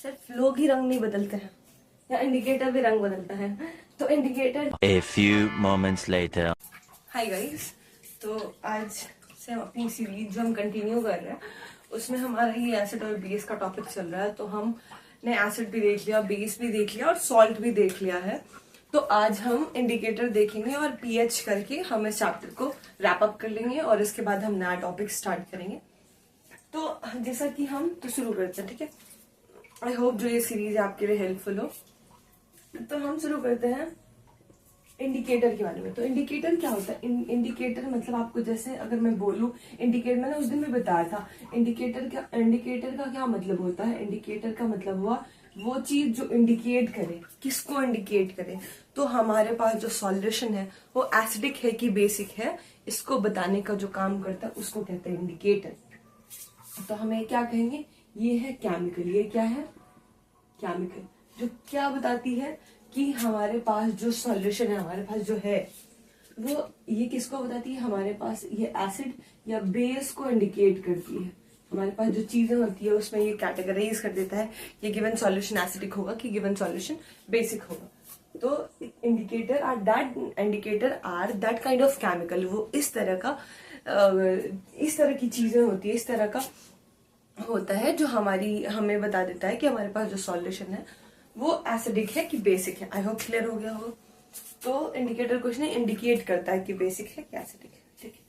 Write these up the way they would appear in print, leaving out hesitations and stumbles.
सिर्फ लोग ही रंग नहीं बदलते हैं, या इंडिकेटर भी रंग बदलता है। तो indicator. A few moments later. Hi guys, तो आज से हम अपनी सीरीज जो हम कंटिन्यू कर रहे हैं उसमें हमारा ये एसिड और बेस का टॉपिक चल रहा है। तो हमने एसिड भी देख लिया, बेस भी देख लिया और सॉल्ट भी देख लिया है। तो आज हम इंडिकेटर देखेंगे और पीएच करके हम इस चैप्टर को रैप अप कर लेंगे और इसके बाद हम नया टॉपिक स्टार्ट करेंगे। तो जैसा कि हम तो शुरू करते हैं, ठीक है। आई होप जो ये सीरीज आपके लिए हेल्पफुल हो। तो हम शुरू करते हैं इंडिकेटर के बारे में। तो इंडिकेटर क्या होता है? इंडिकेटर मतलब आपको, जैसे अगर मैं बोलूं इंडिकेटर, मैंने उस दिन भी बताया था इंडिकेटर का क्या मतलब होता है। इंडिकेटर का मतलब हुआ वो चीज जो इंडिकेट करे, किसको इंडिकेट करे। तो हमारे पास जो सॉल्यूशन है वो एसिडिक है कि बेसिक है, इसको बताने का जो काम करता है उसको कहते हैं इंडिकेटर। तो हमें क्या कहेंगे, ये है केमिकल। ये क्या है? केमिकल, जो क्या बताती है कि हमारे पास जो सॉल्यूशन है, हमारे पास जो है वो ये किसको बताती है, हमारे पास ये एसिड या बेस को इंडिकेट करती है। हमारे पास जो चीजें होती है उसमें ये कैटेगराइज कर देता है, ये गिवन सॉल्यूशन एसिडिक होगा कि गिवन सॉल्यूशन बेसिक होगा। तो indicator are that kind of chemical. वो इस तरह की चीजें होती है, इस तरह का होता है जो हमें बता देता है कि हमारे पास जो सॉल्यूशन है वो एसिडिक है कि बेसिक है। आई होप क्लियर हो गया हो। तो इंडिकेटर कुछ नहीं, इंडिकेट करता है कि बेसिक है कि एसिडिक है, ठीक है।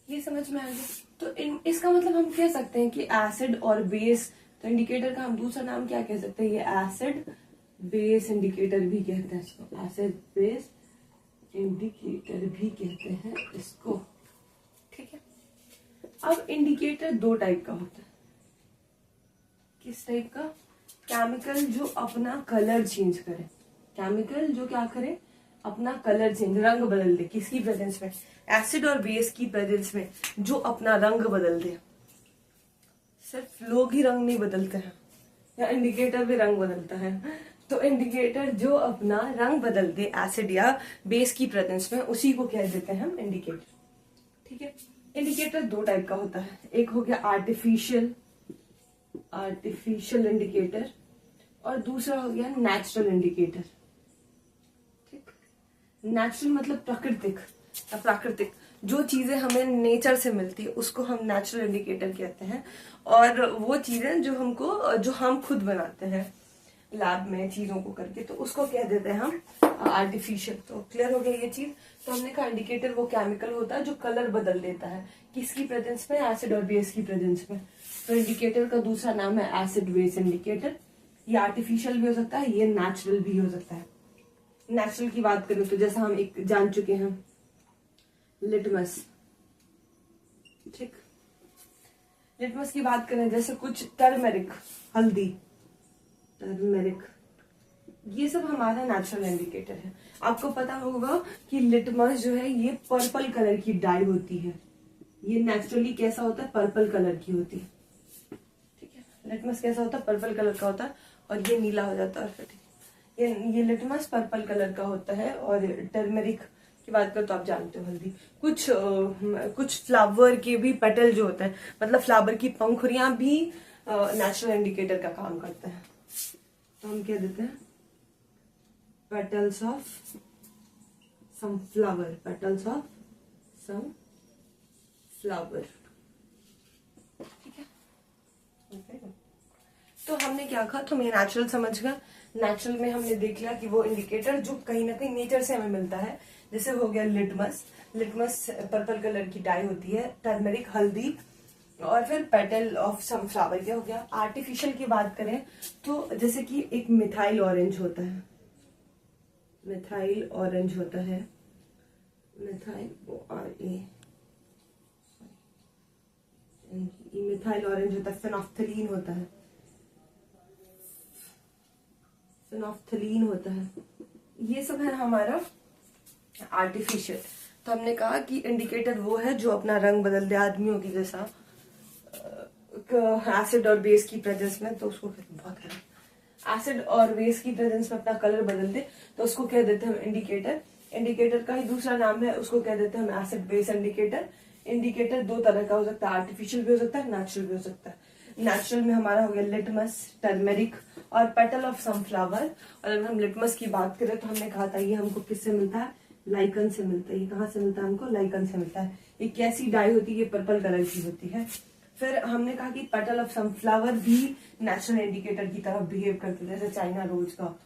ये समझ में आ गया। तो इसका मतलब हम कह सकते हैं कि एसिड और बेस, तो इंडिकेटर का हम दूसरा नाम क्या कह सकते हैं, ये एसिड बेस इंडिकेटर भी कहते हैं इसको, एसिड बेस इंडिकेटर भी कहते हैं इसको, ठीक है। अब इंडिकेटर दो टाइप का होता है। किस टाइप का? केमिकल जो अपना कलर चेंज करे, केमिकल जो क्या करे, अपना कलर चेंज, रंग बदल दे। किसकी प्रेजेंस में? एसिड और बेस की प्रेजेंस में, जो अपना रंग बदल दे। सिर्फ लोग ही रंग नहीं बदलते हैं, या इंडिकेटर भी रंग बदलता है। तो इंडिकेटर जो अपना रंग बदल दे एसिड या बेस की प्रेजेंस में, उसी को कह देते हैं हम इंडिकेटर, ठीक है। इंडिकेटर दो टाइप का होता है, एक हो गया आर्टिफिशियल इंडिकेटर और दूसरा हो गया नेचुरल इंडिकेटर, ठीक। नेचुरल मतलब प्राकृतिक जो चीजें हमें नेचर से मिलती है उसको हम नेचुरल इंडिकेटर कहते हैं। और वो चीजें जो हम खुद बनाते हैं लैब में चीजों को करके, तो उसको कह देते हैं हम आर्टिफिशियल। तो क्लियर हो गया ये चीज। तो हमने कहा इंडिकेटर वो केमिकल होता है जो कलर बदल देता है, किसकी प्रेजेंस में? एसिड और बेस की प्रेजेंस में। तो इंडिकेटर का दूसरा नाम है एसिड बेस इंडिकेटर। ये आर्टिफिशियल भी हो सकता है, ये नेचुरल भी हो सकता है। नेचुरल की बात करें तो जैसा हम एक जान चुके हैं, लिटमस, ठीक। लिटमस की बात करें, जैसे कुछ टर्मेरिक, हल्दी, टर्मेरिक, ये सब हमारा नेचुरल इंडिकेटर है। आपको पता होगा कि लिटमस जो है ये पर्पल कलर की डाई होती है। ये नेचुरली कैसा होता है? पर्पल कलर की होती है, ठीक है। लिटमस कैसा होता है? पर्पल कलर का होता है और ये नीला हो जाता है, और फिर ये लिटमस पर्पल कलर का होता है। और टर्मेरिक की बात करो तो आप जानते हो हल्दी। कुछ फ्लावर के भी पेटल जो होते हैं, मतलब फ्लावर की पंखुड़ियां भी नेचुरल इंडिकेटर का काम करते हैं। तो हम कह देते हैं petals of some flower, petals of some flower, ठीक है। तो हमने क्या कहा, तो मैं नेचुरल समझ गया। नेचुरल में हमने देख लिया कि वो इंडिकेटर जो कहीं ना कहीं नेचर से हमें मिलता है, जैसे हो गया लिटमस पर्पल कलर की डाई होती है, टर्मरिक हल्दी, और फिर पेटल ऑफ सम फ्लावर क्या हो गया। आर्टिफिशियल की बात करें तो जैसे कि एक मिथाइल ऑरेंज होता है, मिथाइल ऑरेंज होता है, मिथाइल ऑरेंज होता है, फेनोफ्थलीन होता है, फिनोफ्थलीन होता है। ये सब है हमारा आर्टिफिशियल। तो हमने कहा कि इंडिकेटर वो है जो अपना रंग बदल दे, आदमियों की जैसा एसिड और बेस की प्रेजेंस में, तो उसको बहुत है एसिड और बेस की प्रेजेंस में अपना कलर बदल दे, तो उसको कह देते हैं हम इंडिकेटर। इंडिकेटर का ही दूसरा नाम है, उसको कह देते हैं हम एसिड बेस इंडिकेटर। इंडिकेटर दो तरह का हो सकता है, आर्टिफिशियल भी हो सकता है, नेचुरल भी हो सकता है। नेचुरल में हमारा हो गया लिटमस, टर्मेरिक और पेटल ऑफ सनफ्लावर। और अगर हम लिटमस की बात करें तो हमने कहा था ये हमको किससे मिलता है, लाइकन से मिलता है। ये कहाँ से मिलता है हमको, लाइकन से मिलता है। ये कैसी डाई होती है, ये पर्पल कलर की होती है। फिर हमने कहा कि पेटल ऑफ सनफ्लावर भी नेचुरल इंडिकेटर की तरह बिहेव करते हैं, जैसे चाइना रोज का।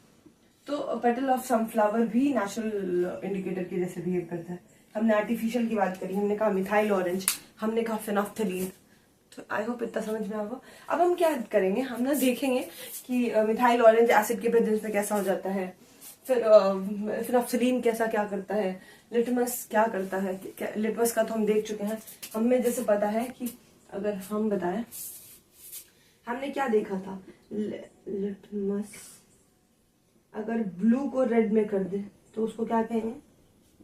तो पेटल ऑफ सनफ्लावर भी नेचुरल इंडिकेटर की जैसे बिहेव करता है। हमने आर्टिफिशियल की बात करी, हमने कहा मिथाइल ऑरेंज, हमने कहा फिनोफ्थलीन। तो आई होप इतना समझ में आएगा। अब हम क्या करेंगे, हम ना देखेंगे कि मिथाइल ऑरेंज एसिड के प्रेजेंस में कैसा हो जाता है, फिर फिनोफ्थलीन कैसा क्या करता है, लिटमस क्या करता है। लिटमस का तो हम देख चुके हैं। हमें जैसे पता है कि अगर हम बताएं, हमने क्या देखा था, लिटमस अगर ब्लू को रेड में कर दे तो उसको क्या कहेंगे,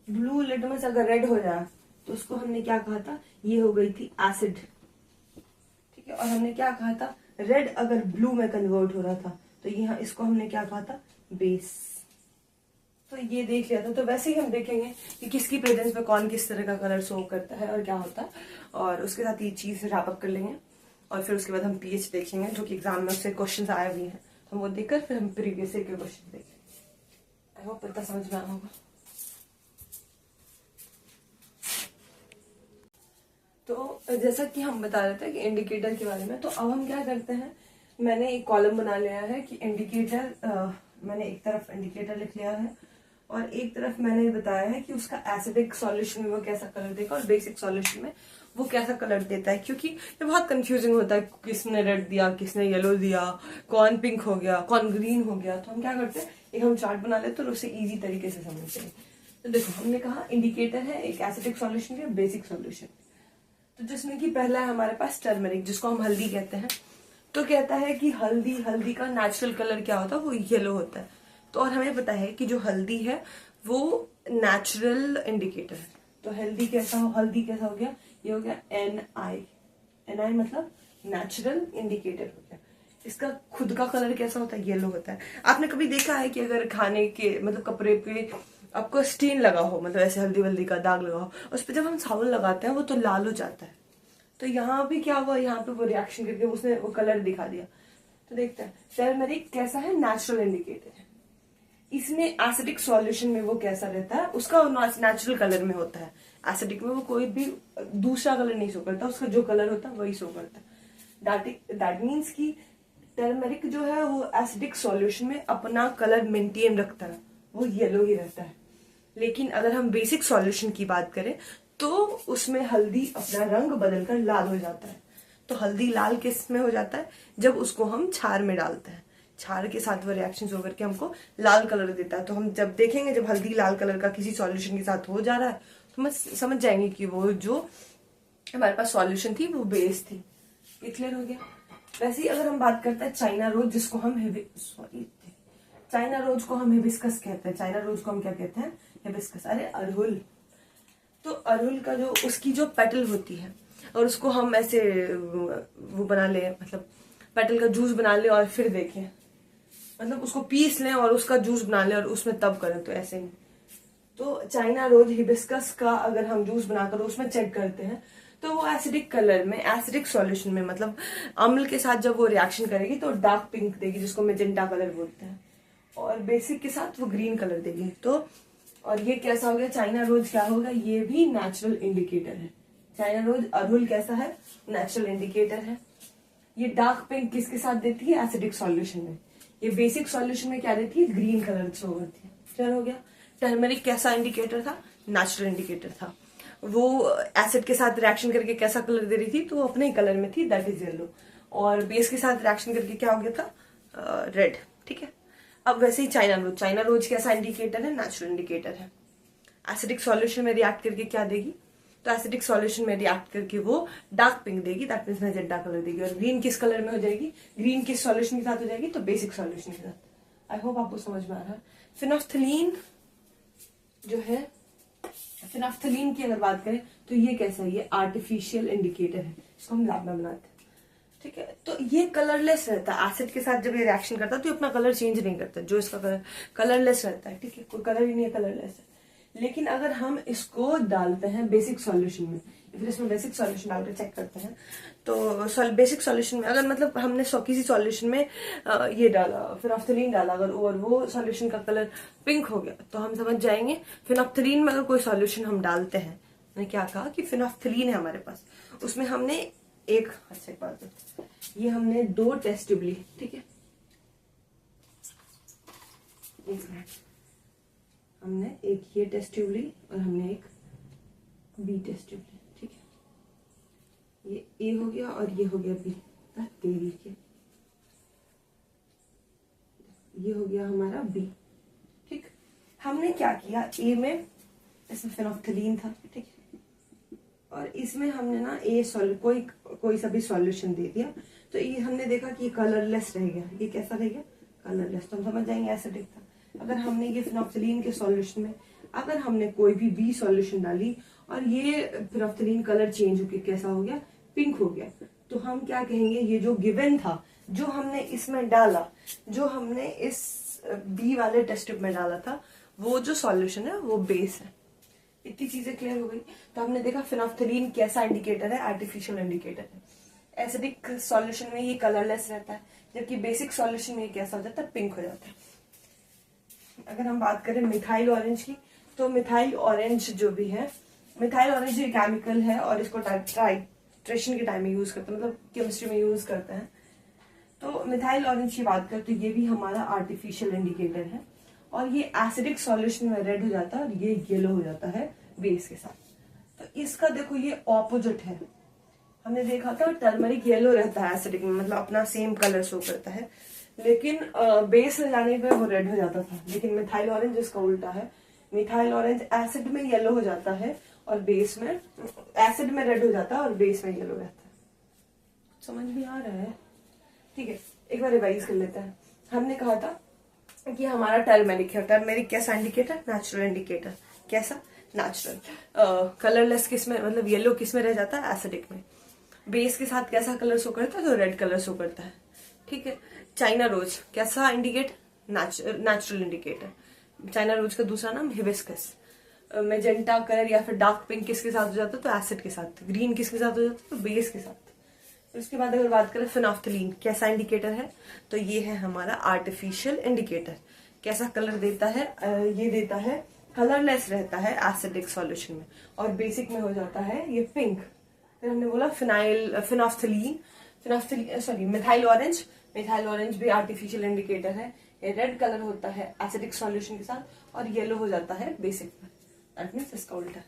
ब्लू लिटमस अगर रेड हो जाए तो उसको हमने क्या कहा था, ये हो गई थी एसिड। ठीक है, और हमने क्या कहा था, रेड अगर ब्लू में कन्वर्ट हो रहा था तो यहाँ इसको हमने क्या कहा था, बेस। तो ये देख लिया था। तो वैसे ही हम देखेंगे कि किसकी प्रेजेंस में कौन किस तरह का कलर शो करता है और क्या होता है, और उसके साथ ये चीज रैप अप कर लेंगे। और फिर उसके बाद हम पीएच देखेंगे, जो कि एग्जाम में उससे क्वेश्चन आए भी हैं। हम वो देखकर फिर हम प्रीवियस के क्वेश्चन देखेंगे। आई होप इतना समझ में आया होगा। तो जैसा कि हम बता रहे थे कि इंडिकेटर के बारे में, तो अब हम क्या करते हैं, मैंने एक कॉलम बना लिया है कि इंडिकेटर, मैंने एक तरफ इंडिकेटर लिख लिया है और एक तरफ मैंने बताया है कि उसका एसिडिक सॉल्यूशन में वो कैसा कलर देगा और बेसिक सॉल्यूशन में वो कैसा कलर देता है। क्योंकि ये बहुत कंफ्यूजिंग होता है, किसने रेड दिया, किसने येलो दिया, कौन पिंक हो गया, कौन ग्रीन हो गया। तो हम क्या करते हैं, एक हम चार्ट बना लेते हैं और उसे इजी तरीके से समझते हैं। तो देखो, हमने कहा इंडिकेटर है एक एसिडिक सॉल्यूशन या बेसिक सॉल्यूशन। तो जिसमें कि पहला है हमारे पास टर्मरिक, जिसको हम हल्दी कहते हैं। तो कहता है कि हल्दी का नेचुरल कलर क्या होता है, वो येलो होता है। तो और हमें पता है कि जो हल्दी है वो नेचुरल इंडिकेटर है। तो हल्दी कैसा हो गया, ये हो गया NI मतलब नेचुरल इंडिकेटर हो गया। इसका खुद का कलर कैसा होता है, येलो होता है। आपने कभी देखा है कि अगर खाने के मतलब कपड़े पे आपको स्टेन लगा हो, मतलब ऐसे हल्दी का दाग लगा हो, उस पर जब हम साबुन लगाते हैं वो तो लाल हो जाता है। तो यहाँ भी क्या हुआ, यहाँ पे वो रिएक्शन करके उसने वो कलर दिखा दिया। तो देखते हैं टर्मरिक कैसा है, नेचुरल इंडिकेटर है। इसमें एसिडिक सॉल्यूशन में वो कैसा रहता है, उसका नेचुरल कलर में होता है। एसिडिक में वो कोई भी दूसरा कलर नहीं शो करता, उसका जो कलर होता है वही शो करता है। दैट मीन्स कि टर्मरिक जो है वो एसिडिक सॉल्यूशन में अपना कलर मेंटेन रखता है, वो येलो ही रहता है। लेकिन अगर हम बेसिक सॉल्यूशन की बात करें तो उसमें हल्दी अपना रंग बदलकर लाल हो जाता है। तो हल्दी लाल किस में हो जाता है, जब उसको हम छार में डालते हैं, छार के साथ वो रिएक्शन होकर के हमको लाल कलर देता है। तो हम जब देखेंगे जब हल्दी लाल कलर का किसी सॉल्यूशन के साथ हो जा रहा है तो हम समझ जाएंगे कि वो जो हमारे पास सॉल्यूशन थी वो बेस थी। ये क्लियर हो गया। वैसे ही अगर हम बात करते हैं चाइना रोज, जिसको हम चाइना रोज को हम हिबिस्कस कहते हैं। चाइना रोज को हम क्या कहते हैं, हिबिस्कस। अरे अड़हुल। तो अड़हुल का जो उसकी जो पेटल होती है और उसको हम ऐसे वो बना ले, मतलब पेटल का जूस बना ले और फिर देखें, मतलब उसको पीस लें और उसका जूस बना लें और उसमें तब करें, तो ऐसे ही। तो चाइना रोज हिबिस्कस का अगर हम जूस बनाकर उसमें चेक करते हैं तो वो एसिडिक कलर में, एसिडिक सॉल्यूशन में, मतलब अम्ल के साथ जब वो रिएक्शन करेगी तो डार्क पिंक देगी, जिसको मेजेंटा कलर बोलते हैं, और बेसिक के साथ वो ग्रीन कलर देगी। तो और ये कैसा हो गया, चाइना रोज क्या होगा, ये भी नेचुरल इंडिकेटर है। चाइना रोज अड़हुल कैसा है, नेचुरल इंडिकेटर है। ये डार्क पिंक किसके साथ देती है, एसिडिक सॉल्यूशन में। ये बेसिक सॉल्यूशन में क्या देती है, ग्रीन कलर शो करती है। क्लियर हो गया। टर्मरिक कैसा इंडिकेटर था, नेचुरल इंडिकेटर था। वो एसिड के साथ रिएक्शन करके कैसा कलर दे रही थी, तो वो अपने ही कलर में थी, दैट इज येलो। और बेस के साथ रिएक्शन करके क्या हो गया था, रेड। ठीक है। अब वैसे ही चाइना रोज कैसा इंडिकेटर है, नेचुरल इंडिकेटर है। एसिडिक सॉल्यूशन में रिएक्ट करके क्या देगी, तो एसिडिक सॉल्यूशन में रिएक्ट करके वो डार्क पिंक देगी, दैट मीन्स मैजेंटा कलर देगी। और ग्रीन किस कलर में हो जाएगी, ग्रीन किस सॉल्यूशन के साथ हो जाएगी, तो बेसिक सॉल्यूशन के साथ। आई होप आपको समझ में आ रहा है। फिनोफ्थलीन जो है, फिनोफ्थलीन की अगर बात करें तो ये कैसा है, ये आर्टिफिशियल इंडिकेटर है, इसको हम लैब में बनाते हैं। ठीक है। तो ये कलरलेस रहता है, एसिड के साथ जब ये रिएक्शन करता है तो ये अपना कलर चेंज नहीं करता, जो इसका कलरलेस रहता है। ठीक है, कोई कलर ही नहीं है, कलरलेस है। लेकिन अगर हम इसको डालते हैं बेसिक सॉल्यूशन में, फिर इसमें बेसिक सॉल्यूशन डालकर चेक करते हैं। तो बेसिक सॉल्यूशन में अगर मतलब हमने किसी सॉल्यूशन में ये डाला, फिनोफ्थलीन डाला अगर, और वो सॉल्यूशन का कलर पिंक हो गया, तो हम समझ जाएंगे फिनोफ्थलीन में अगर कोई सॉल्यूशन हम डालते हैं, मैंने क्या कहा कि फिनोफ्थलीन है हमारे पास, उसमें हमने एक बात है, ये हमने 2 टेस्ट ट्यूब ली, ठीक है, एक मिनट, हमने एक ये टेस्ट ट्यूब ली और हमने एक बी टेस्ट ट्यूब ली, ठीक है, ये ए हो गया और ये हो गया बी, तेरी के ये हो गया हमारा बी, ठीक। हमने क्या किया, ए में इसमें फिनोफ्थलीन था, ठीक है, और इसमें हमने ना कोई सा भी सॉल्यूशन दे दिया, तो ये हमने देखा कि ये कलरलेस रह गया, ये कैसा रह गया, कलरलेस, तो हम समझ जाएंगे एसिडिक था। अगर हमने ये फिनोफ्थलीन के सॉल्यूशन में अगर हमने कोई भी बी सॉल्यूशन डाली और ये फिनोफ्थलीन कलर चेंज होकर कैसा हो गया, पिंक हो गया, तो हम क्या कहेंगे, ये जो गिवन था, जो हमने इसमें डाला, जो हमने इस बी वाले टेस्ट ट्यूब में डाला था, वो जो सॉल्यूशन है वो बेस है। इतनी चीजें क्लियर हो गई। तो हमने देखा फिनोफ्थलीन कैसा इंडिकेटर है, आर्टिफिशियल इंडिकेटर है। एसिडिक सॉल्यूशन में ये कलरलेस रहता है, जबकि बेसिक सॉल्यूशन में ये कैसा हो जाता है, पिंक हो जाता है। अगर हम बात करें मिथाइल ऑरेंज की, तो मिथाइल ऑरेंज जो भी है, मिथाइल ऑरेंज ये केमिकल है और इसको टाइट्रेशन के टाइम में यूज करते हैं, मतलब केमिस्ट्री में यूज करते हैं। तो मिथाइल ऑरेंज की बात करें तो ये भी हमारा आर्टिफिशियल इंडिकेटर है, और ये एसिडिक सॉल्यूशन में रेड हो जाता है और ये येलो हो जाता है बेस के साथ। तो इसका देखो ये ऑपोजिट है, हमने देखा था टर्मरिक येलो रहता है एसिडिक में, मतलब अपना सेम कलर शो करता है, लेकिन बेस में जाने पर वो रेड हो जाता था। लेकिन मिथाइल ऑरेंज इसका उल्टा है, मिथाइल ऑरेंज एसिड में येलो हो जाता है और बेस में, एसिड में रेड हो जाता है और बेस में येलो रहता है। समझ में आ रहा है? ठीक है, एक बार रिवाइज कर लेते हैं। हमने कहा था कि हमारा टर्मेरिक है, टर्मेरिक कैसा इंडिकेटर, नेचुरल इंडिकेटर, कैसा, नेचुरल। कलरलेस किस में, मतलब येलो किस में रह जाता है, एसिडिक में। बेस के साथ कैसा कलर शो करता है, तो रेड कलर शो करता है, ठीक है। चाइना रोज कैसा indicate, natural indicator. China rose का दूसरा नाम हिबिस्कस। मेजेंटा कलर या फिर डार्क पिंक किसके साथ हो जाता है, तो एसिड के साथ। ग्रीन किसके साथ हो जाता है, तो बेस के साथ। उसके बाद अगर बात करें फिनोफ्थलीन कैसा इंडिकेटर है, तो ये है हमारा आर्टिफिशियल इंडिकेटर। कैसा कलर देता है, ये देता है कलरलेस रहता है एसिडिक सॉल्यूशन में, और बेसिक में हो जाता है ये पिंक। फिर हमने बोला phenolphthalein sorry methyl orange, methyl orange भी आर्टिफिशियल इंडिकेटर है। ये रेड कलर होता है एसिडिक सॉल्यूशन के साथ और येलो हो जाता है बेसिक में, दैट मीन्स इसका उल्टा।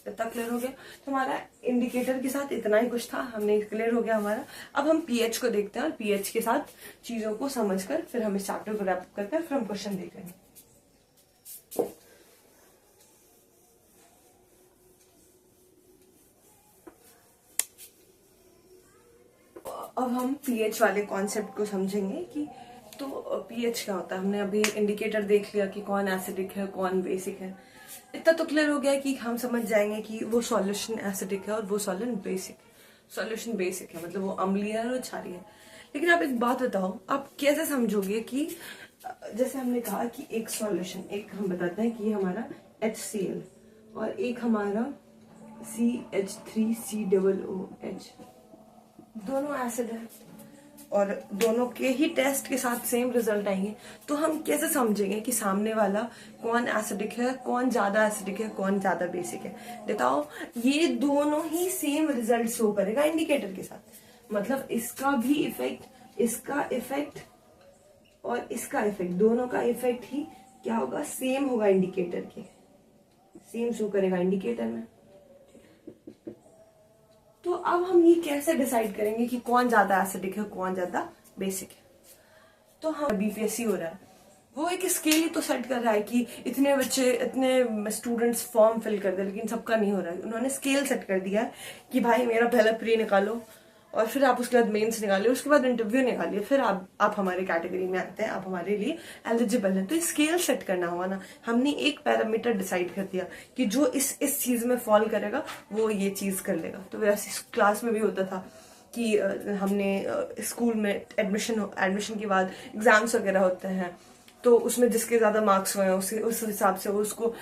इतना क्लियर हो गया। तो हमारा इंडिकेटर के साथ इतना ही कुछ था, हमने क्लियर हो गया हमारा। अब हम पीएच को देखते हैं और पीएच के साथ चीजों को समझकर फिर हम इस चैप्टर को रैप करके फिर हम क्वेश्चन देखेंगे। अब हम पीएच वाले कॉन्सेप्ट को समझेंगे कि तो पीएच क्या होता है। हमने अभी इंडिकेटर देख लिया कि कौन एसिडिक है कौन बेसिक है। इतना तो क्लियर हो गया कि हम समझ जाएंगे कि वो सॉल्यूशन एसिडिक है और वो सॉल्यूशन बेसिक है, मतलब वो अम्लीय है और क्षारीय है। लेकिन आप एक बात बताओ, आप कैसे समझोगे कि जैसे हमने कहा कि एक सॉल्यूशन, एक हम बताते हैं कि ये हमारा HCl और एक हमारा CH3COOH, दोनों एसिड है और दोनों के ही टेस्ट के साथ सेम रिजल्ट आएंगे। तो हम कैसे समझेंगे कि सामने वाला कौन एसिडिक है, कौन ज्यादा एसिडिक है, कौन ज्यादा बेसिक है। बताओ, ये दोनों ही सेम रिजल्ट शो करेगा इंडिकेटर के साथ। मतलब इसका भी इफेक्ट, इसका इफेक्ट और इसका इफेक्ट, दोनों का इफेक्ट ही क्या होगा, सेम होगा इंडिकेटर के, सेम शो करेगा इंडिकेटर में। तो अब हम ये कैसे डिसाइड करेंगे कि कौन ज्यादा एसिडिक है कौन ज्यादा बेसिक है। तो हम बीपीएससी हो रहा है, वो एक स्केल ही तो सेट कर रहा है कि इतने बच्चे, इतने स्टूडेंट्स फॉर्म फिल कर दे, लेकिन सबका नहीं हो रहा है। उन्होंने स्केल सेट कर दिया है कि भाई मेरा पहला प्री निकालो और फिर आप उसके बाद मेंस निकालिए, उसके बाद इंटरव्यू निकालिए, फिर आप हमारे कैटेगरी में आते हैं, आप हमारे लिए एलिजिबल हैं। तो स्केल सेट करना हुआ ना, हमने एक पैरामीटर डिसाइड कर दिया कि जो इस चीज में फॉल करेगा वो ये चीज कर लेगा। तो वैसे क्लास में भी होता था कि हमने स्कूल में एडमिशन के बाद एग्जाम्स वगैरह होते हैं, तो उसमें जिसके ज्यादा मार्क्स हुए हैं उस हिसाब से उसको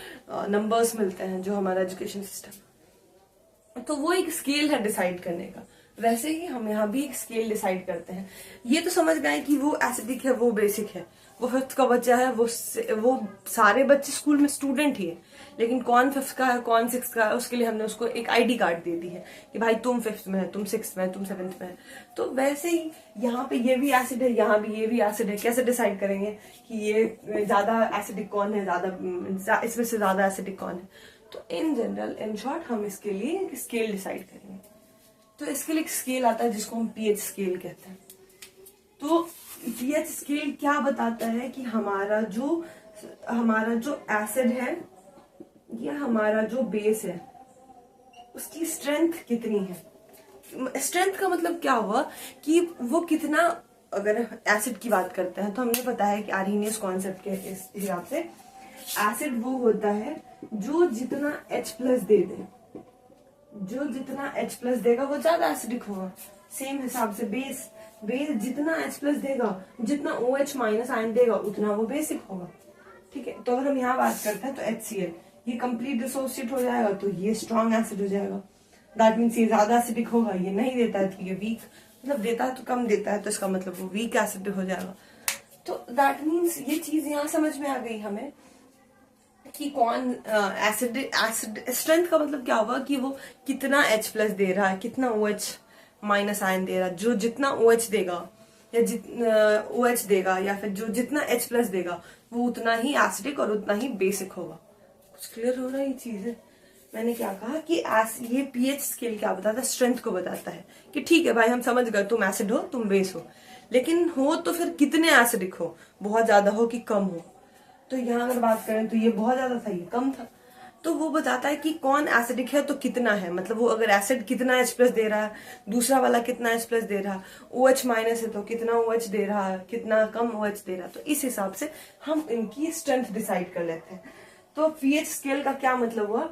नंबर्स मिलते हैं, जो हमारा एजुकेशन सिस्टम। तो वो एक स्केल है डिसाइड करने का। वैसे ही हम यहाँ भी एक स्केल डिसाइड करते हैं। ये तो समझ गए कि वो एसिडिक है, वो बेसिक है, वो फिफ्थ का बच्चा है, वो सारे बच्चे स्कूल में स्टूडेंट ही है, लेकिन कौन फिफ्थ का है कौन सिक्स का है उसके लिए हमने उसको एक आईडी कार्ड दे दी है कि भाई तुम फिफ्थ में है, तुम सिक्स में है, तुम सेवन्थ में है। तो वैसे ही यहाँ पे ये भी एसिड है, यहाँ भी ये भी एसिड है। कैसे डिसाइड करेंगे कि ये ज्यादा एसिडिक कौन है, ज्यादा इसमें से ज्यादा एसिडिक कौन है? तो इन जनरल, इन शॉर्ट, हम इसके लिए एक स्केल डिसाइड करेंगे। तो इसके लिए एक स्केल आता है जिसको हम पीएच स्केल कहते हैं। तो पीएच स्केल क्या बताता है कि हमारा जो एसिड है या हमारा जो बेस है उसकी स्ट्रेंथ कितनी है। स्ट्रेंथ का मतलब क्या हुआ कि वो कितना, अगर एसिड की बात करते हैं तो हमें पता है कि आर्हेनियस कॉन्सेप्ट के इस हिसाब से एसिड वो होता है जो जितना H+ दे दे, जो जितना H+ देगा वो ज्यादा एसिडिक होगा। सेम हिसाब से बेस जितना H+ देगा, जितना OH- आयन देगा उतना वो बेसिक होगा। ठीक है, तो अगर हम यहाँ बात करते हैं तो HCl ये कंप्लीट डिसोसिएट हो जाएगा तो ये स्ट्रॉन्ग एसिड हो जाएगा। दैट मीन्स ये ज्यादा एसिडिक होगा, ये नहीं देता है तो ये वीक, मतलब देता है तो कम देता है तो इसका मतलब वो वीक एसिड हो जाएगा। तो दैट मीन्स ये चीज यहाँ समझ में आ गई हमें कि कौन एसिड स्ट्रेंथ का मतलब क्या होगा कि वो कितना H+ दे रहा है, कितना OH- आयन दे रहा है। जो जितना OH देगा या OH देगा या फिर जो जितना H+ देगा वो उतना ही एसिडिक और उतना ही बेसिक होगा। कुछ क्लियर हो रहा है ये चीज? मैंने क्या कहा कि ये पीएच स्केल क्या बताता है? स्ट्रेंथ को बताता है कि ठीक है भाई हम समझ गए तुम एसिड हो, तुम बेस हो, लेकिन हो तो फिर कितने एसिडिक हो, बहुत ज्यादा हो कि कम हो। तो यहाँ अगर बात करें तो ये बहुत ज्यादा था, ये कम था। तो वो बताता है कि कौन एसिडिक है तो कितना है, मतलब वो अगर एसिड कितना H+ दे रहा है, दूसरा वाला कितना H+ दे रहा है, OH- है तो कितना OH दे रहा है, कितना कम OH दे रहा है। तो इस हिसाब से हम इनकी स्ट्रेंथ डिसाइड कर लेते हैं। तो पीएच स्केल का क्या मतलब हुआ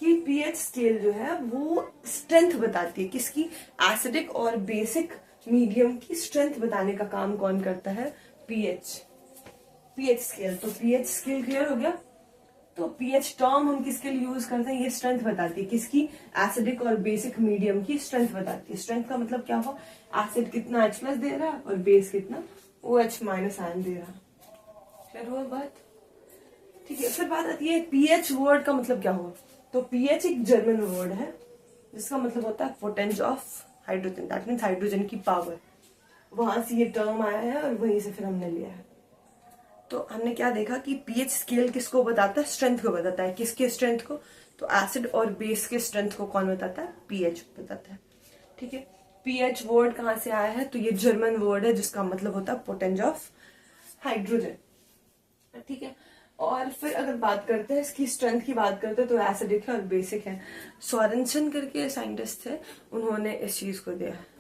कि पीएच स्केल जो है वो स्ट्रेंथ बताती है किसकी, एसिडिक और बेसिक मीडियम की स्ट्रेंथ बताने का काम कौन करता है? PH scale. तो पीएच स्केल क्लियर हो गया। तो पीएच टर्म हम किसके लिए यूज करते हैं? ये स्ट्रेंथ बताती है किसकी, एसिडिक और बेसिक मीडियम की स्ट्रेंथ बताती है। स्ट्रेंथ का मतलब क्या हुआ, एसिड कितना H+ दे रहा है और बेस कितना OH- आयन दे रहा है। क्लियर हुआ बात? ठीक है, फिर बात आती है पीएच वर्ड का मतलब क्या हुआ। तो पीएच एक जर्मन वर्ड है जिसका मतलब होता है potence of hydrogen, that means hydrogen की पावर। वहां से ये टर्म आया है और वहीं से फिर हमने लिया है। तो हमने क्या देखा कि पीएच स्केल किसको बताता है? स्ट्रेंथ को बताता है। किसके स्ट्रेंथ को? तो एसिड और बेस के स्ट्रेंथ को कौन बताता है? पीएच बताता है। ठीक है, पीएच वर्ड कहाँ से आया है? तो ये जर्मन वर्ड है जिसका मतलब होता है पोटेंस ऑफ हाइड्रोजन। ठीक है, और फिर अगर बात करते हैं इसकी स्ट्रेंथ की बात करते हैं तो एसिडिक है और बेसिक है। सोरेनसन करके साइंटिस्ट थे, उन्होंने इस चीज को दिया है।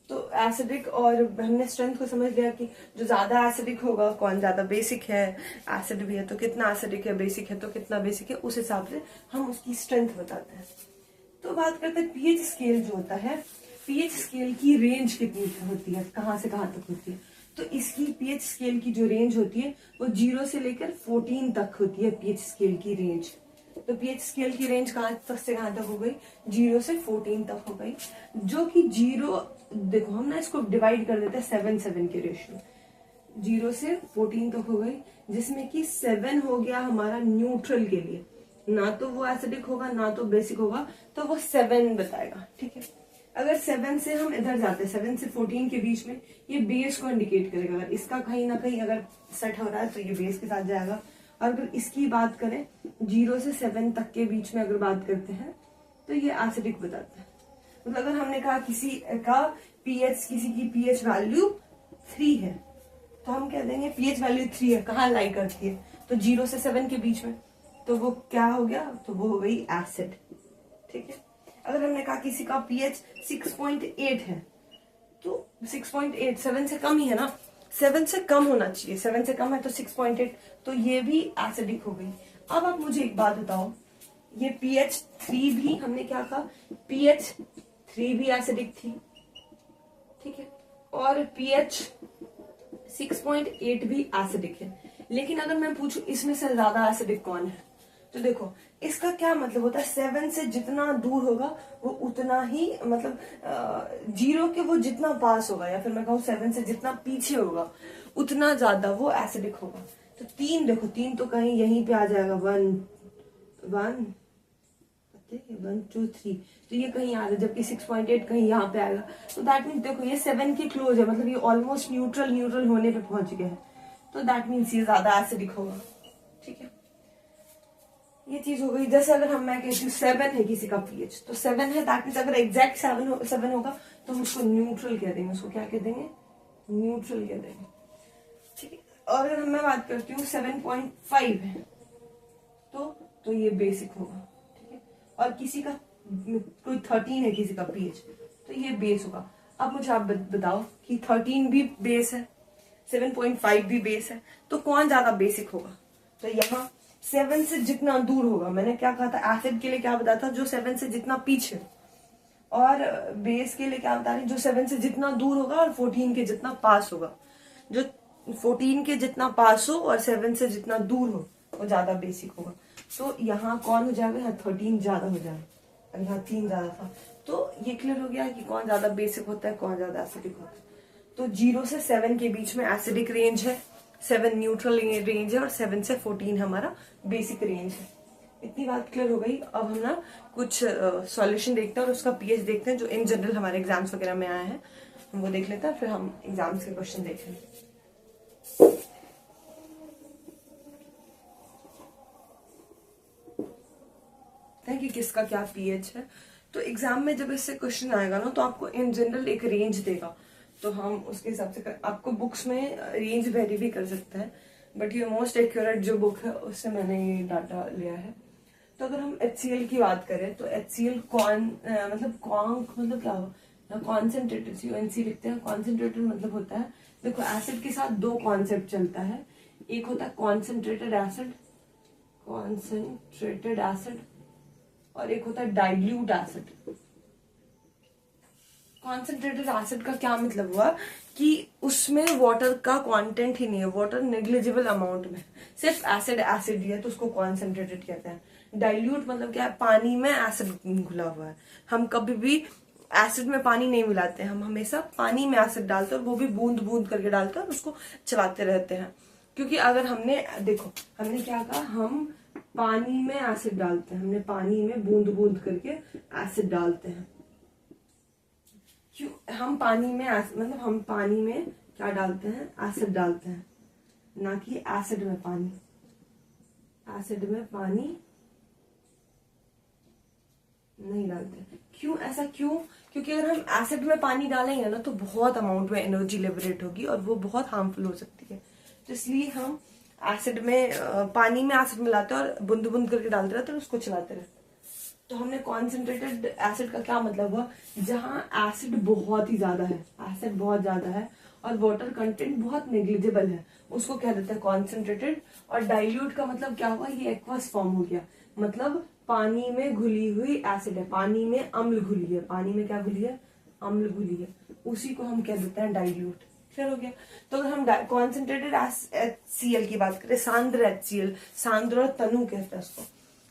तो एसिडिक, और हमने स्ट्रेंथ को समझ लिया कि जो ज्यादा एसिडिक होगा कौन ज्यादा बेसिक है, एसिड भी है तो कितना एसिडिक है, बेसिक है तो कितना बेसिक है, उस हिसाब से हम उसकी स्ट्रेंथ बताते हैं। तो बात करते हैं पीएच स्केल जो होता है, पीएच स्केल की रेंज कितनी होती है, कहाँ से कहाँ तक होती है? तो इसकी पीएच स्केल की जो रेंज होती है वो 0 से लेकर 14 तक होती है पीएच स्केल की रेंज। तो पीएच स्केल की रेंज कहाँ तक से कहाँ तक हो गई? 0 से 14 तक हो गई। जो कि 0, देखो हम ना इसको डिवाइड कर देते हैं 7-7 के रेशियो। 0 से 14 तक हो गई, जिसमें कि 7 हो गया हमारा न्यूट्रल के लिए, ना तो वो एसिडिक होगा ना तो बेसिक होगा, तो वो 7 बताएगा। ठीक है, अगर 7 से हम इधर जाते हैं, 7 से 14 के बीच में, ये बेस को इंडिकेट करेगा। अगर इसका कहीं ना कहीं अगर सेट हो रहा है तो ये बेस के साथ जाएगा। और अगर इसकी बात करें 0 से 7 तक के बीच में अगर बात करते हैं तो ये एसिडिक बताता है। मतलब अगर हमने कहा किसी का पीएच, किसी की पीएच वैल्यू 3 है तो हम कह देंगे पीएच वैल्यू 3 है, कहाँ लाई करती है? तो 0 से 7 के बीच में, तो वो क्या हो गया? तो वो हो गई एसिड। ठीक है, अगर हमने कहा किसी का पीएच 6.8 है तो 6.8 7 से कम ही है ना, 7 से कम होना चाहिए, 7 से कम है तो 6.8, तो ये भी एसिडिक हो गई। अब आप मुझे एक बात बताओ, ये pH 3 भी हमने क्या कहा, pH 3 भी एसिडिक थी, ठीक है, और pH 6.8 भी एसिडिक है। लेकिन अगर मैं पूछूं इसमें से ज्यादा एसिडिक कौन है, तो देखो इसका क्या मतलब होता है, 7 से जितना दूर होगा वो उतना ही, मतलब 0 के वो जितना पास होगा, या फिर मैं कहूँ 7 से जितना पीछे होगा उतना ज्यादा वो एसिडिक होगा। तो 3 देखो, 3 तो कहीं यहीं पे आ जाएगा, 1 2 3, तो ये कहीं आ रहा है, जबकि 6.8 कहीं यहाँ पे आएगा। तो दैट मीन्स देखो ये 7 के क्लोज है, मतलब ये ऑलमोस्ट न्यूट्रल होने पे पहुंच गया है। तो दैट मीन्स ये ज्यादा एसिडिक होगा। ठीक है, ये चीज हो गई। जैसे अगर मैं कहती हूँ 7 है किसी का पीएच, तो 7 है, दैट मीन्स अगर एग्जैक्ट 7 होगा तो हम उसको न्यूट्रल कह देंगे। उसको क्या कह देंगे? न्यूट्रल कह देंगे। ठीक है, और अगर मैं बात करती हूँ 7.5 है तो ये बेसिक होगा। ठीक है, और किसी का कोई 13 है किसी का पीएच, तो ये बेस होगा। अब मुझे आप बताओ कि 13 भी बेस है, 7.5 भी बेस है, तो कौन ज्यादा बेसिक होगा? तो यहाँ 7 से जितना दूर होगा, मैंने क्या कहा था एसिड के लिए, क्या बताया था, जो 7 से जितना पीछे, और बेस के लिए क्या बता रही, जो 7 से जितना दूर होगा और 14 के जितना पास होगा। जो 14 के जितना पास हो और 7 से जितना दूर हो वो ज्यादा बेसिक होगा। तो यहाँ कौन हो जाएगा? यहाँ 13 ज्यादा हो जाएगा, और यहाँ 3 ज्यादा था। तो ये क्लियर हो गया कि कौन ज्यादा बेसिक होता है, कौन ज्यादा एसिडिक होता है। तो 0 से 7 के बीच में एसिडिक रेंज है, 7 न्यूट्रल रेंज है, और 7 से 14 हमारा बेसिक रेंज है। इतनी बात क्लियर हो गई। अब हम ना कुछ सॉल्यूशन देखते हैं और उसका पीएच देखते हैं, जो इन जनरल हमारे एग्जाम्स वगैरह में आए हैं, हम वो देख लेते हैं, फिर हम एग्जाम्स के क्वेश्चन देखेंगे। कि किसका क्या पीएच है। तो एग्जाम में जब इससे क्वेश्चन आएगा ना, तो आपको इन जनरल एक रेंज देगा, तो हम उसके हिसाब से आपको बुक्स में रेंज वेरी भी कर सकता है, बट ये मोस्ट एक्यूरेट जो बुक है उससे मैंने ये डाटा लिया है। तो अगर हम HCl की बात करें, तो HCl मतलब क्या होगा, कॉन्सेंट्रेटेड, CONC लिखते हैं। कॉन्सेंट्रेटेड मतलब होता है, देखो एसिड के साथ 2 कॉन्सेप्ट चलता है, एक होता है कॉन्सेंट्रेटेड एसिड, और एक होता है डाइल्यूट एसिड। कॉन्सेंट्रेटेड एसिड का क्या मतलब हुआ कि उसमें वाटर का कंटेंट ही नहीं है, वाटर नेग्लिजिबल अमाउंट में, सिर्फ एसिड ही है, तो उसको कॉन्सेंट्रेटेड कहते हैं। डाइल्यूट मतलब क्या है? पानी में एसिड घुला हुआ है। हम कभी भी एसिड में पानी नहीं मिलाते हैं, हम हमेशा पानी में एसिड डालते हैं, और वो भी बूंद बूंद करके डालते हैं, और उसको चलाते रहते हैं। क्योंकि अगर हमने क्या कहा, हम पानी में एसिड डालते हैं, हमने पानी में बूंद बूंद करके एसिड डालते हैं। क्यों हम पानी में हम पानी में क्या डालते हैं? एसिड डालते हैं, ना कि एसिड में पानी। एसिड में पानी नहीं डालते। क्यों? ऐसा क्यों? क्योंकि अगर हम एसिड में पानी डालेंगे ना, तो बहुत अमाउंट में एनर्जी लिबरेट होगी, और वो बहुत हार्मफुल हो सकती है। तो इसलिए हम एसिड में पानी में एसिड मिलाते हैं, और बूंद बूंद करके डालते रहते हैं, उसको चलाते रहते हैं। तो हमने कॉन्सेंट्रेटेड एसिड का क्या मतलब हुआ? जहां एसिड बहुत ही ज्यादा है, एसिड बहुत ज्यादा है, और वाटर कंटेंट बहुत नेग्लिजिबल है, उसको क्या देते हैं? कॉन्सेंट्रेटेड। और डाइल्यूट का मतलब क्या हुआ? ये एक्वस फॉर्म हो गया, मतलब पानी में घुली हुई एसिड है, पानी में अम्ल घुली है। पानी में क्या घुली है? अम्ल घुली है, उसी को हम कह देते हैं डाइल्यूट। क्लियर हो गया? तो अगर हम कॉन्सेंट्रेटेड HCl की बात करें, सांद्र HCl, सांद्र तनु कहते हैं उसको,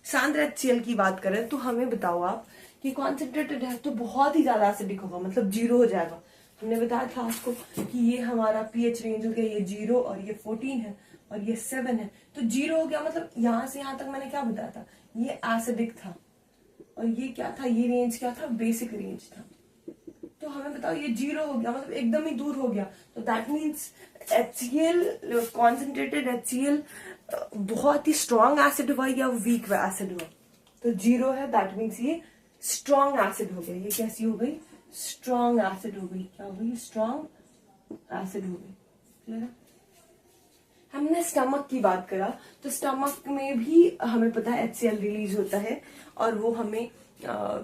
सांद्र HCl की बात करें, तो हमें बताओ आप कि कॉन्सेंट्रेटेड है तो बहुत ही ज्यादा एसिडिक होगा, मतलब 0 हो जाएगा। हमने बताया था आपको कि ये हमारा पीएच रेंज हो गया, ये 0 और ये 14 है और ये 7 है, तो 0 हो गया, मतलब यहां से यहां तक मैंने क्या बताया था, ये एसिडिक था, और ये क्या था? ये रेंज क्या था? बेसिक रेंज था। तो हमें बताओ ये 0 हो गया, मतलब एकदम ही दूर हो गया, तो that means HCl, concentrated HCl बहुत ही स्ट्रॉन्ग एसिड हुआ या वीक एसिड हुआ? तो 0 है, दैट मीन्स ये स्ट्रॉन्ग एसिड हो गया। ये कैसी हो गई? स्ट्रॉन्ग एसिड हो गई। क्या हो गई? स्ट्रॉन्ग एसिड हो गई। क्लियर है? हमने स्टमक की बात करा, तो स्टमक में भी हमें पता है HCl रिलीज होता है, और वो हमें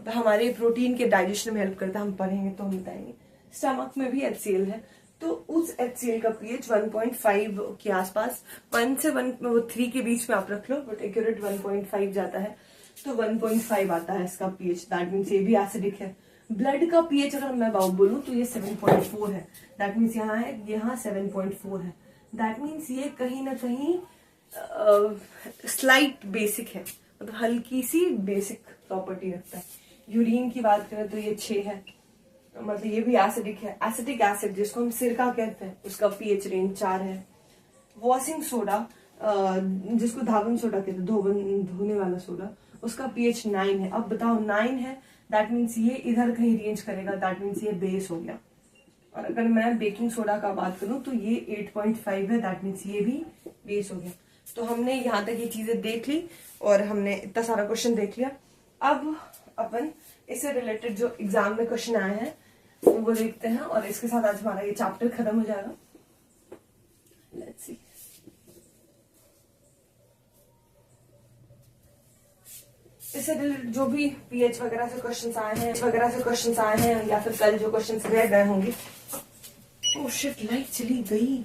हमारे प्रोटीन के डाइजेशन में हेल्प करता है। हम पढ़ेंगे तो हम बताएंगे। स्टमक में भी HCl है, तो उस HCl का पीएच 1.5 के आसपास, 1 से 3 के बीच में आप रख लो, बट एक्यूरेट 1.5 जाता है, तो 1.5 आता है इसका पीएच। दैट मीन्स ये भी एसिडिक है। ब्लड का पीएच अगर मैं बोलूं तो ये 7.4 है। दैट मीन्स यहाँ है, यहाँ 7.4 है। दैट मीन्स ये कहीं ना कहीं स्लाइट बेसिक है, मतलब हल्की सी बेसिक प्रॉपर्टी रखता है। यूरिन की बात करें तो ये 6 है, मतलब ये भी एसिडिक है। एसिटिक एसिड जिसको हम सिरका कहते हैं उसका पीएच रेंज 4 है। वॉशिंग सोडा जिसको धावन सोडा कहते हैं, धोने वाला सोडा, उसका पीएच 9 है। अब बताओ 9 है, दैट मीन्स ये इधर कहीं रेंज करेगा, दैट मीन्स ये बेस हो गया। और अगर मैं बेकिंग सोडा का बात करूं तो ये 8.5 है, दैट मीन्स ये भी बेस हो गया। तो हमने यहाँ तक ये चीजें देख ली और हमने इतना सारा क्वेश्चन देख लिया। अब अपन इससे रिलेटेड जो एग्जाम में क्वेश्चन आए हैं वो देखते हैं और इसके साथ आज हमारा ये चैप्टर खत्म हो जाएगा। Let's see. इससे रिलेटेड जो भी पीएच वगैरह से क्वेश्चंस आए हैं या फिर कल जो क्वेश्चंस रह गए होंगे। ओह शिट, लाइट चली गई।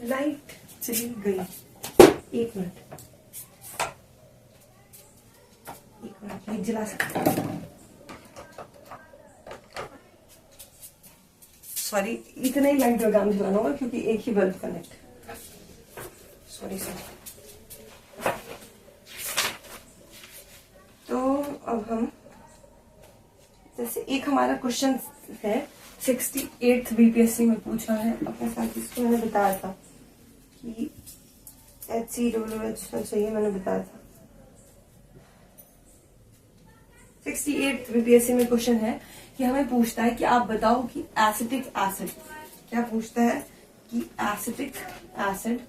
लाइट चली गई। एक मिनट लाइट जला सकते। सॉरी, इतने ही लाइट लगाम जलाना होगा क्योंकि एक ही बल्ब कनेक्ट। सॉरी। तो अब हम जैसे एक हमारा क्वेश्चन है 68th बीपीएससी में पूछा है अपने साथ, इसको मैंने बताया था कि HCWH चाहिए, मैंने बताया था। 68th बीपीएससी में क्वेश्चन है कि हमें पूछता है कि आप बताओ कि एसिटिक एसिड, क्या पूछता है कि एसिटिक एसिड,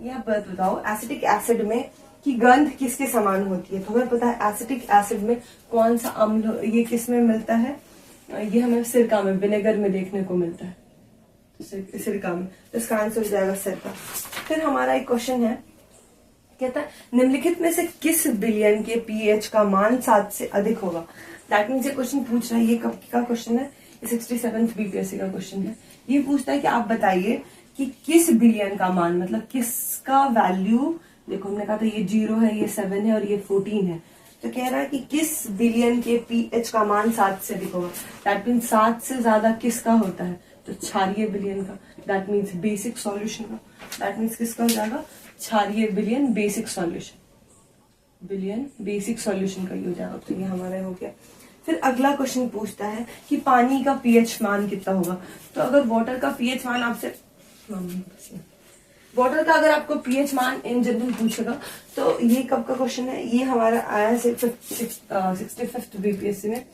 या बताओ एसिटिक एसिड में कि गंध किसके समान होती है। तो हमें पता है एसिटिक एसिड में कौन सा अम्ल, ये किस में मिलता है, ये हमें सिरका में, विनेगर में देखने को मिलता है, सिरका में। तो इसका आंसर हो जाएगा सिरका। फिर हमारा एक क्वेश्चन है, कहता है निम्नलिखित में से किस बिलियन के पीएच का मान 7 से अधिक होगा। दैट मीन्स ये क्वेश्चन पूछ रहा है, ये कब का क्वेश्चन है, 67th बीपीएससी का क्वेश्चन है। ये पूछता है कि आप बताइए कि किस बिलियन का मान, मतलब किसका वैल्यू, देखो हमने कहा था ये 0 है, ये 7 है और ये 14 है। तो कह रहा है कि किस बिलियन के पीएच का मान 7 से अधिक होगा। दैट मीन्स 7 से ज्यादा किसका होता है, तो क्षारीय बिलियन का। दैट मीन्स बेसिक सॉल्यूशन का। दैट मीन्स किसका हो जाएगा, क्षारीय billion basic solution, billion basic solution का ही हो जाएगा। तो ये हमारा हो गया। फिर अगला क्वेश्चन पूछता है कि पानी का पीएच मान कितना होगा। तो अगर वाटर का पीएच मान आपसे, वाटर का अगर आपको पीएच मान इन जनरल पूछेगा तो ये कब का क्वेश्चन है, ये हमारा आया है 65th बीपीएससी में,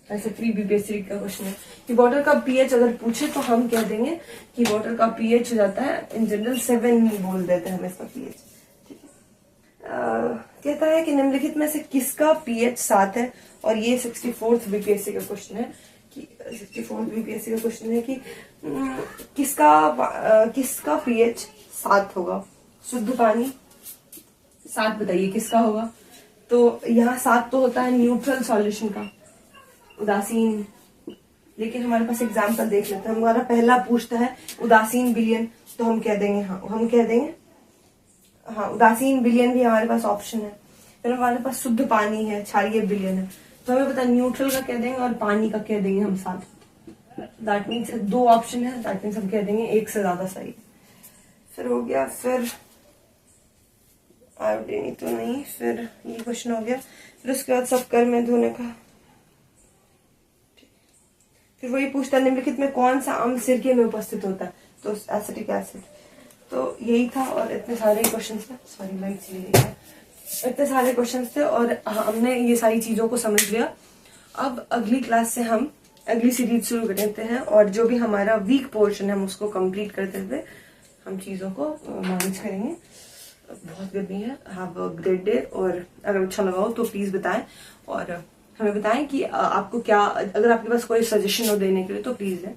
ऐसे प्री बीपीएससी का क्वेश्चन है कि वाटर का पीएच अगर पूछे तो हम कह देंगे कि वाटर का पीएच हो जाता है इन जनरल 7 बोल देते हैं हम इसका पीएच। ठीक है। कहता है कि निम्नलिखित में से किसका पीएच 7 है, और ये 64th बीपीएससी का क्वेश्चन है कि 64th बीपीएससी का क्वेश्चन है कि किसका पीएच 7 होगा। शुद्ध पानी 7 बताइए किसका होगा। तो यहाँ 7 तो होता है न्यूट्रल सॉल्यूशन का, उदासीन। लेकिन हमारे पास एग्जाम्पल देख लेते हैं। हमारा पहला पूछता है उदासीन बिलियन, तो हम कह देंगे हाँ उदासीन बिलियन भी हमारे पास ऑप्शन है। फिर हमारे पास शुद्ध पानी है, क्षारीय बिलियन है, तो हमें पता न्यूट्रल का कह देंगे और पानी का कह देंगे हम 7। दैट मीन्स 2 ऑप्शन है, दैट मीन्स हम कह देंगे 1 से ज्यादा सही। फिर हो गया, फिर आयोडीन तो नहीं, फिर ये क्वेश्चन हो गया। फिर उसके बाद शक्कर में धोने का, फिर वही पूछता है निम्नलिखित में कौन सा अम्ल सिरके में उपस्थित होता है, तो एसिटिक एसिड। तो यही था और इतने सारे क्वेश्चन थे। सॉरी लाइट चली गई है। इतने सारे क्वेश्चन थे और हमने ये सारी चीजों को समझ लिया। अब अगली क्लास से हम अगली सीरीज शुरू करते हैं और जो भी हमारा वीक पोर्शन है हम उसको कंप्लीट करते हुए हम चीजों को मैनेज करेंगे। बहुत गर्मी है। हैव अ ग्रेट डे, और अगर अच्छा लगा हो तो प्लीज बताएं और हमें बताएं कि आपको क्या, अगर आपके पास कोई सजेशन हो देने के लिए तो प्लीज दें।